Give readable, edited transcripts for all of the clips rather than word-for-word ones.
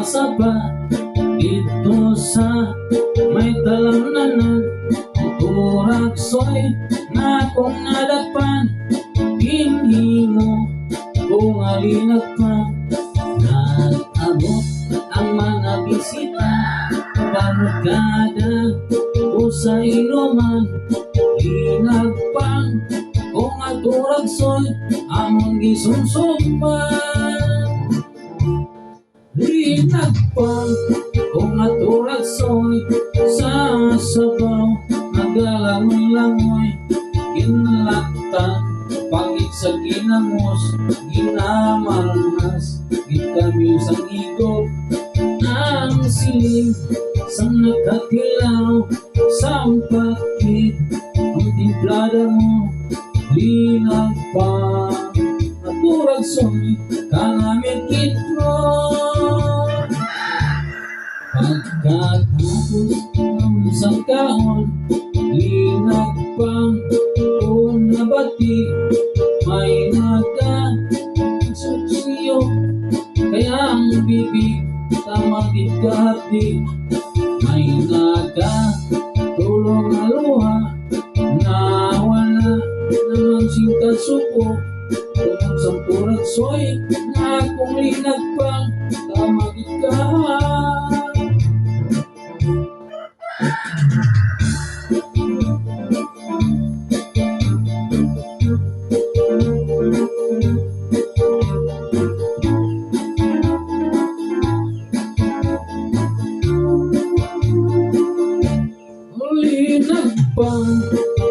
sapa dito sa may talamnanan. Turaksoy na kung nadakpan, hinimo kung alinag pa. Nag-abot ang mga bisita, barkada o sa inuman. Linagpang kung aturagsoy among gisumsuman. Linagpang kung aturagsoy sa sabaw, nagalangoy-langoy ginlaktan. Pangit sa ginamos, ginamalmas, gitami sa igog ang siling sa nakatilaw, sampakit ang timplada mo. Linagpang aturagsoy kangamit kitro. Pagkatapos ng isang kaon, linagpang kung nabati, may nagka-suksiyo, kaya ang bibig tamagit kahapdi. May nagka-tulong na luha, na wala naman sinta suko. Kung sa turaksoy na kung linagpang tamagit kahapdi. Linagpang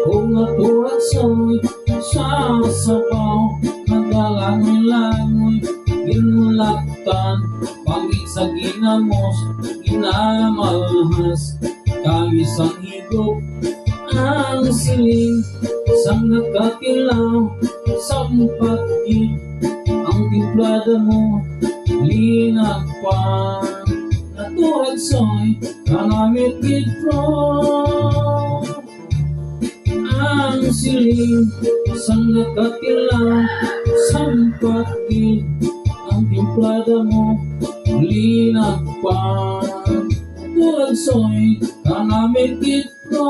kung aturagsoy sa sabaw, nagalangoy-langoy ginlaktan. Pangit sa ginamos, ginamalhas, kami sa higop ang siling sa nakatilaw, sampakit ang timplada mo. Linagpang aturagsoy kangamit kitro. Ang siling sa nakatilaw, sampakit ang timplada mo. Linagpang aturagsoy kangamit kitro.